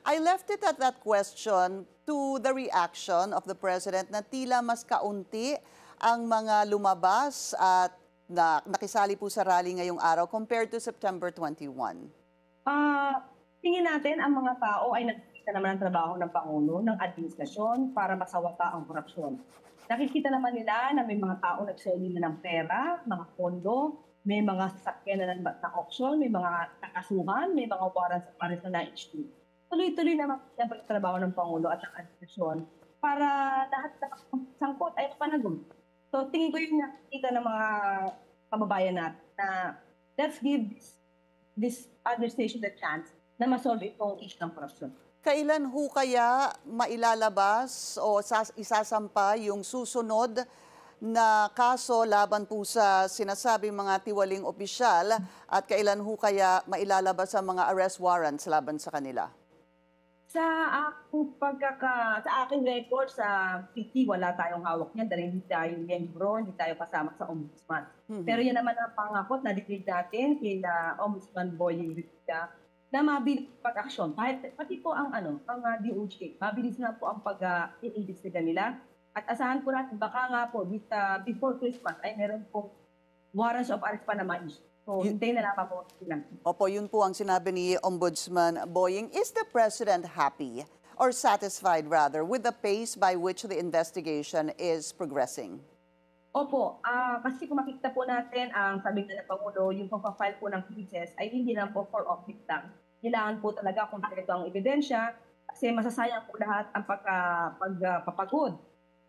I left it at that question to the reaction of the President na tila mas kaunti ang mga lumabas at nakisali po sa rally ngayong araw compared to September 21. Tingin natin ang mga tao ay nagkikita naman ng trabaho ng Pangulo, ng administrasyon para masawata ang korupsyon. Nakikita naman nila na may mga tao nagsoli na ng pera, mga pondo, may mga sasakyan na auction, may mga nakasuhan, may mga warrants of arrest na na-issue. Tuloy-tuloy naman ang pagtrabaho ng Pangulo at ng administrasyon para lahat ng sangkot ay mapanagon. So tingin ko yung nakikita ng mga kababayan natin na let's give this administration the chance na masolve itong issue ng korupsyon. Kailan ho kaya mailalabas o isasampa yung susunod na kaso laban po sa sinasabing mga tiwaling opisyal at kailan ho kaya mailalabas ang mga arrest warrants laban sa kanila? Sa aking record sa PT, wala tayong hawak niyan dahil hindi tayo miyembro, hindi tayo kasama sa Ombudsman. Pero yan naman ang pangakot na dinig natin kila Ombudsman Boying Rivera na mabilis pag-aksyon. Pati po ang DOJ, mabilis na po ang pag-iimbestiga nila. At asahan po natin, baka nga po, before Christmas ay meron po warrants of arrest pa na ma-issue. So, hintayin na lang po sila. Opo, yun po ang sinabi ni Ombudsman Boying. Is the President happy or satisfied rather with the pace by which the investigation is progressing? Opo, kasi kung makikita po natin ang sabi ng Pangulo, yung pagpa-file po ng cases ay hindi lang po for optic lang. Kailangan po talaga kung ito ang ebidensya kasi masasayang po lahat ang pagpapagod.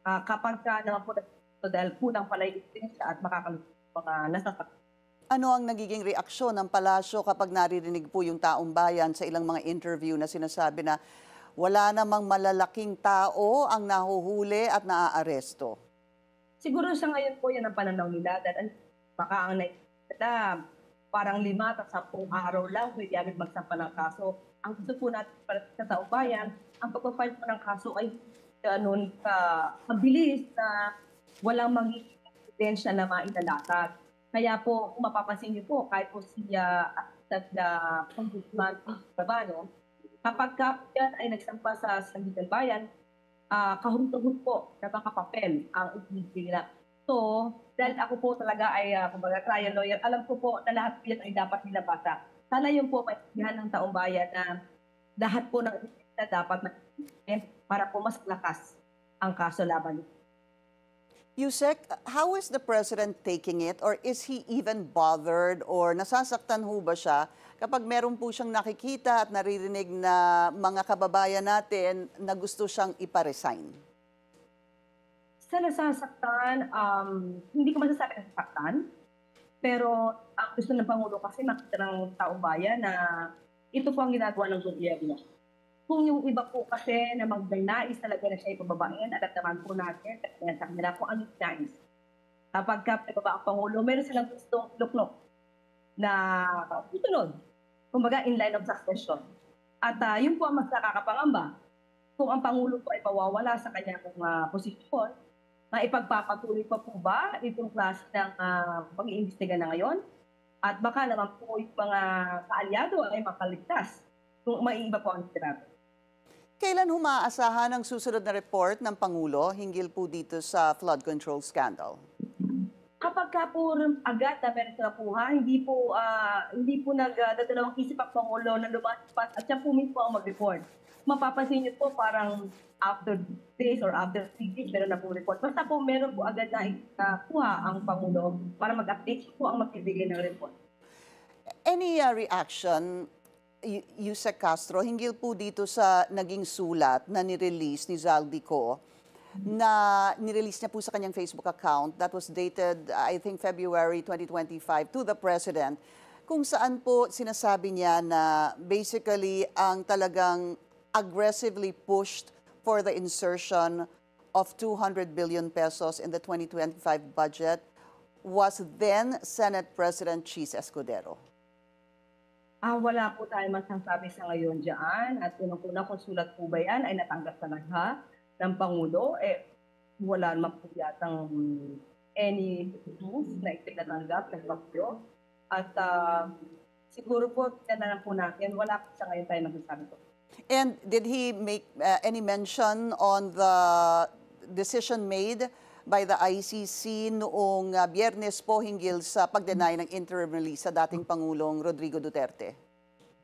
Kapag naman po dahil kulang pala yung ebidensya at makakalusot mga nasasaktan. Ano ang nagiging reaksyon ng palasyo kapag naririnig po yung taong bayan sa ilang mga interview na sinasabi na wala namang malalaking tao ang nahuhuli at naaaresto? Siguro sa ngayon po yan ang pananaw nila dahil baka ang nakikita parang 5 at 10 araw lang pwede agad magsampa ng kaso. Ang gusto po natin para sa taong bayan, ang pagpapile po ng kaso ay mabilis na walang magiging ebidensya na mailalatag. Kaya po, kung mapapansin niyo po, kahit po siya at Congressman Babano, kapag yan ay nagsampa sa Sangguniang Bayan, kahuntuhon po na mga papel ang ibigay nila. So, dahil ako po talaga ay kumbaga trial lawyer, alam ko po na lahat yan ay dapat nilabasa. Sana yun po maintindihan ng taong bayan na lahat po ng ibigay dapat para po mas lakas ang kaso laban nito. Yusek, how is the President taking it or is he even bothered or nasasaktan ho ba siya kapag meron po siyang nakikita at naririnig na mga kababayan natin na gusto siyang iparesign? Sa nasasaktan, hindi ko masasabi nasasaktan, pero ang gusto ng Pangulo kasi makita ng taong bayan na ito po ang ginagawa ng gobyerno. Kung yung iba po kasi na magnanais talaga na siya ipababain, alam naman po natin sa kanila kung anong nais. Kapag ibaba ang Pangulo, meron silang gustong luklok na tutunod. Kumbaga, in line of succession. At yun po ang mas nakakapangamba. Kung ang Pangulo po ay pawawala sa kanyang posisyon, maipagpapatuloy pa po ba itong klase ng pag-iimbestiga na ngayon? At baka naman po yung mga kaalyado ay makaligtas kung maiiba po ang tirato. Kailan humaasahan ang susunod na report ng Pangulo hinggil po dito sa flood control scandal? Kapag ka po agad na meron sa nakuha, hindi po nagdadalawang isip ang Pangulo na lumapat at siya po mismo ang mag-report. Mapapansin niyo po parang after days or after 3 days meron na po report. Basta po meron po agad na nakuha ang Pangulo para mag-update po ang magbibigay ng report. Any reaction, Yusek Castro, hinggil po dito sa naging sulat na nirelease ni Zaldico na nirelease niya po sa kanyang Facebook account that was dated, I think, February 2025 to the President, kung saan po sinasabi niya na basically ang talagang aggressively pushed for the insertion of 200 billion pesos in the 2025 budget was then Senate President Cheese Escudero. Wala po tayong masasabi sa ngayon dyan. At unang-una kung sulat po ba yan ay natanggap talaga ng Pangulo. Wala naman po yatang any proof na itinatanggap ng Pangulo. At siguro po, na lang po natin, wala po sa ngayon tayo masasabi po. And did he make any mention on the decision made by the ICC noong Biyernes po hinggil sa pag-deny ng interim release sa dating Pangulong Rodrigo Duterte?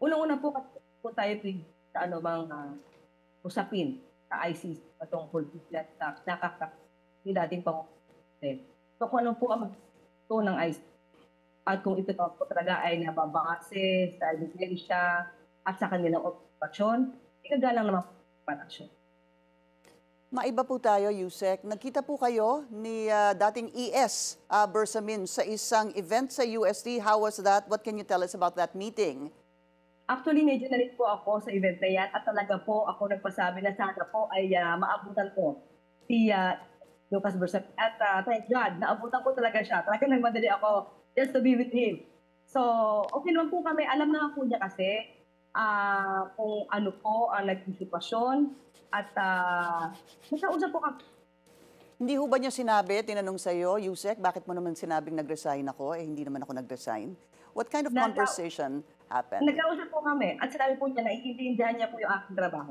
Unang-una po tayo sa ano bang usapin sa ICC patungkol sa nakakak ni dating Pangulong. So kung ano po ang ito ng ICC at kung ito po talaga ay nababase sa ebidensya at sa kanilang okupasyon, ikagalang naman po ang aksyon. Maiba po tayo, Yusek. Nagkita po kayo ni dating ES Bersamin sa isang event sa UST. How was that? What can you tell us about that meeting? Actually, medyo na rin po ako sa event na yan at talaga po ako nagpasabi na sana po ay maabutan ko si Lucas Bersamin. At thank God, naabutan ko talaga siya. Talaga nagmadali ako just to be with him. So, okay naman po kami. Alam naman po niya kasi kung ano po ang naging sitwasyon. At nagkausap po kami. Hindi ho ba niya sinabi, tinanong sa iyo, Yusek, bakit mo naman sinabing nag-resign ako? Eh, hindi naman ako nag-resign. What kind of conversation happened? Nagkausap po kami at sinabi po niya na iintindihan niya po yung aking trabaho.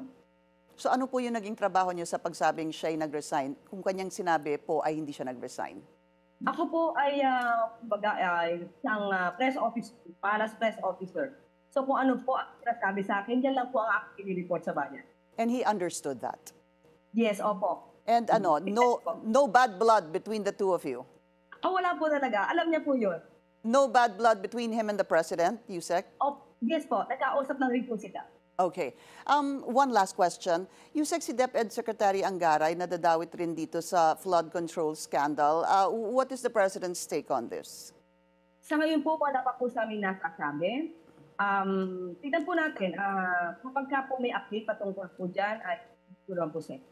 So ano po yung naging trabaho niya sa pagsabing siya ay nag-resign kung kanyang sinabi po ay hindi siya nag-resign? Ako po ay isang press officer, palas press officer. So kung ano po ang sinasabi sa akin, yan lang po ang aking i-report sa bayan. And he understood that? Yes, opo. And no bad blood between the two of you? Wala po talaga. Alam niya po yun. No bad blood between him and the president, Yusek? Yes po. Nagkausap na rin po sila. Okay. One last question. Yusek, si DepEd Secretary Angaray nadadawit rin dito sa flood control scandal. What is the president's take on this? Sa ngayon po, wala pa po sa amin nasasabi. Tignan po natin, kapag ka po may update patungkol po dyan, ay tulungan po siya.